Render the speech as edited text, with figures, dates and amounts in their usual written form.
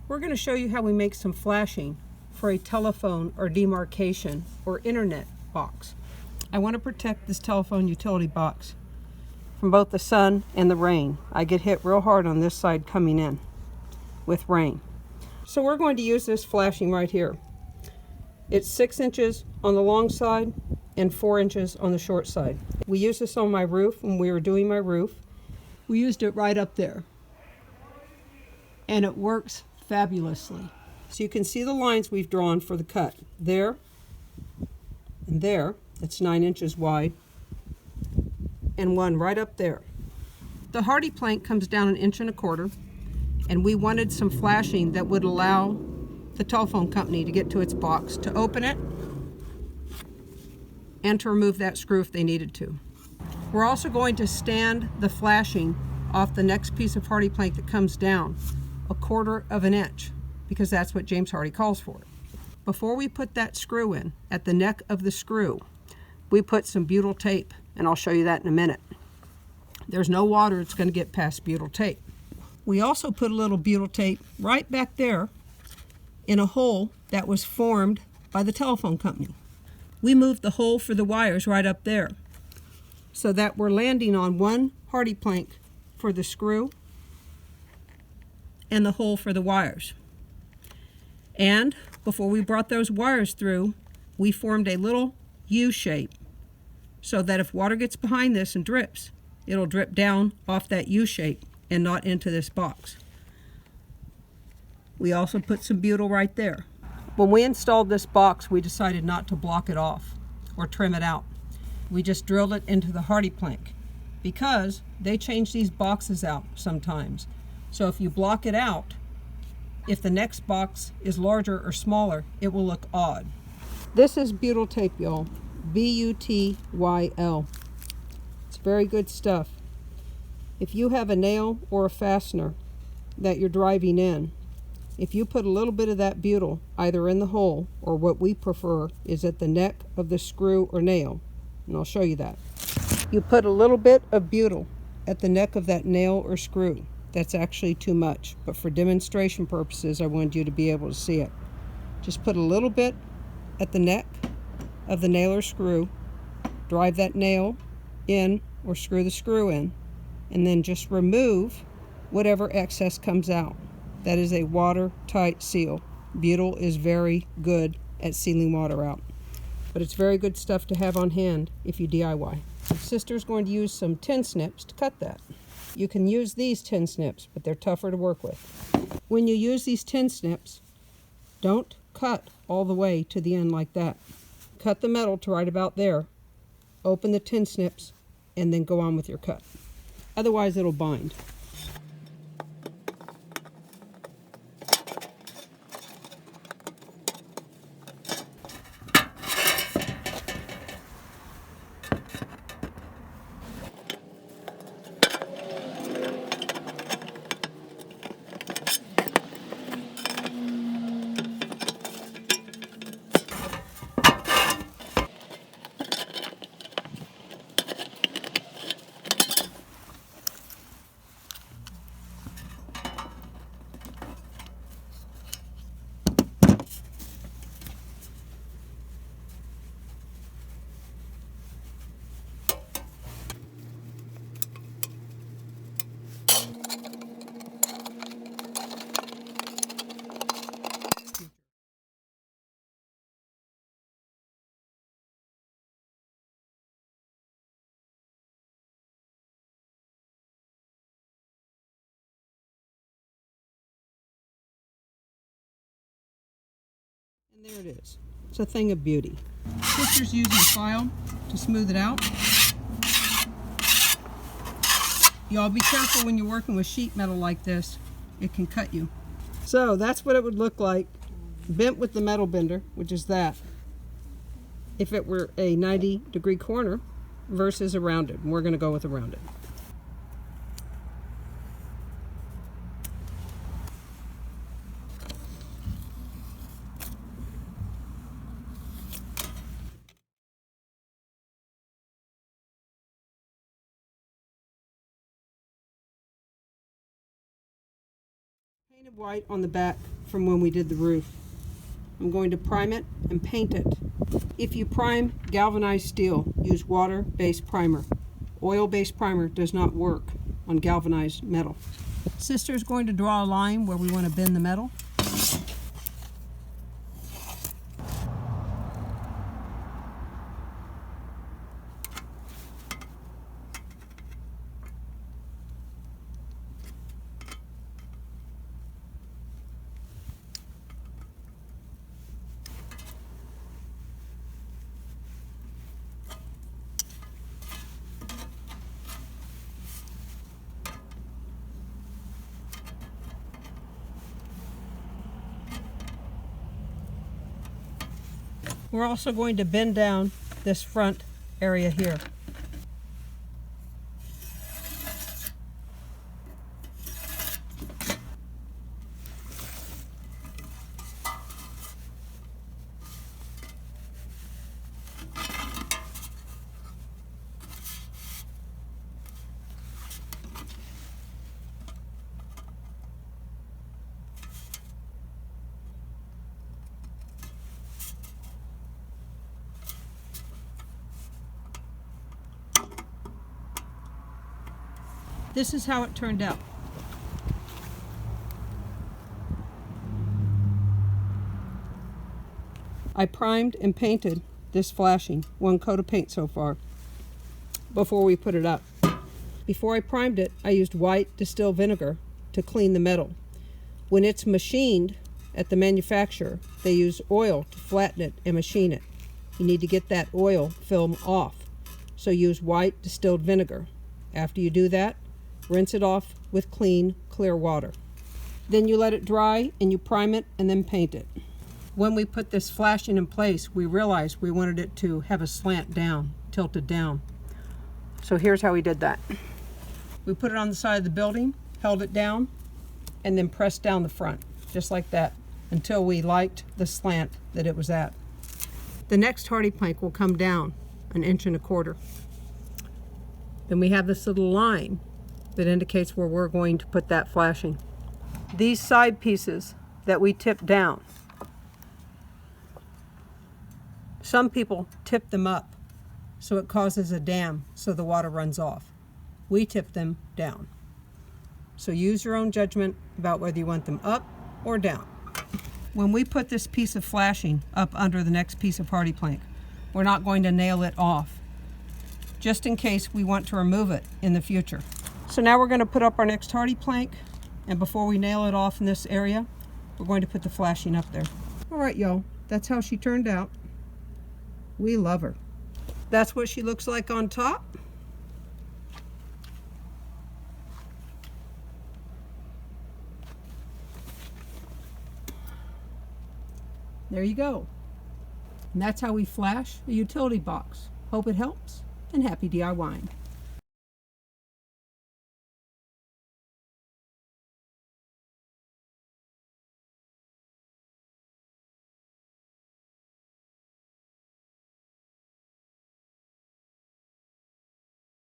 We're going to show you how we make some flashing for a telephone or demarcation or internet box. I want to protect this telephone utility box from both the sun and the rain. I get hit real hard on this side coming in with rain. So we're going to use this flashing right here. It's 6 inches on the long side and 4 inches on the short side. We used this on my roof when we were doing my roof. We used it right up there, and it works fabulously. So you can see the lines we've drawn for the cut. There and there, it's 9 inches wide, and one right up there. The hardy plank comes down 1.25 inches, and we wanted some flashing that would allow the telephone company to get to its box, to open it, and to remove that screw if they needed to. We're also going to stand the flashing off the next piece of hardy plank that comes down 1/4 inch, because that's what James Hardy calls for. Before we put that screw in, at the neck of the screw, we put some butyl tape, and I'll show you that in a minute. There's no water that's going to get past butyl tape. We also put a little butyl tape right back there in a hole that was formed by the telephone company. We moved the hole for the wires right up there so that we're landing on one hardy plank for the screw and the hole for the wires. And before we brought those wires through, we formed a little U shape so that if water gets behind this and drips, it'll drip down off that U shape and not into this box. We also put some butyl right there. When we installed this box, we decided not to block it off or trim it out. We just drilled it into the hardy plank because they change these boxes out sometimes. So if you block it out, if the next box is larger or smaller, it will look odd. This is butyl tape, y'all. B-U-T-Y-L. It's very good stuff. If you have a nail or a fastener that you're driving in, if you put a little bit of that butyl either in the hole, or what we prefer is at the neck of the screw or nail, and I'll show you that. You put a little bit of butyl at the neck of that nail or screw. That's actually too much, but for demonstration purposes, I wanted you to be able to see it. Just put a little bit at the neck of the nail or screw, drive that nail in or screw the screw in, and then just remove whatever excess comes out. That is a watertight seal. Butyl is very good at sealing water out, but it's very good stuff to have on hand if you DIY. My sister's going to use some tin snips to cut that. You can use these tin snips, but they're tougher to work with. When you use these tin snips, don't cut all the way to the end like that. Cut the metal to right about there, open the tin snips, and then go on with your cut. Otherwise it'll bind. And there it is. It's a thing of beauty. Sister's using a file to smooth it out. Y'all be careful when you're working with sheet metal like this. It can cut you. So that's what it would look like bent with the metal bender, which is that, if it were a 90-degree corner versus a rounded. And we're going to go with a rounded. Painted white on the back from when we did the roof. I'm going to prime it and paint it. If you prime galvanized steel, use water-based primer. Oil-based primer does not work on galvanized metal. Sister's going to draw a line where we want to bend the metal. We're also going to bend down this front area here. This is how it turned out. I primed and painted this flashing, one coat of paint so far, before we put it up. Before I primed it, I used white distilled vinegar to clean the metal. When it's machined at the manufacturer, they use oil to flatten it and machine it. You need to get that oil film off, so use white distilled vinegar. After you do that, rinse it off with clean, clear water. Then you let it dry and you prime it and then paint it. When we put this flashing in place, we realized we wanted it to have a slant down, tilted down. So here's how we did that. We put it on the side of the building, held it down, and then pressed down the front, just like that, until we liked the slant that it was at. The next hardy plank will come down 1.25 inches. Then we have this little line that indicates where we're going to put that flashing. These side pieces that we tip down, some people tip them up so it causes a dam so the water runs off. We tip them down. So use your own judgment about whether you want them up or down. When we put this piece of flashing up under the next piece of hardy plank, we're not going to nail it off, just in case we want to remove it in the future. So now we're going to put up our next hardy plank, and before we nail it off in this area, we're going to put the flashing up there. All right, y'all, that's how she turned out. We love her. That's what she looks like on top. There you go. And that's how we flash a utility box. Hope it helps, and happy DIYing.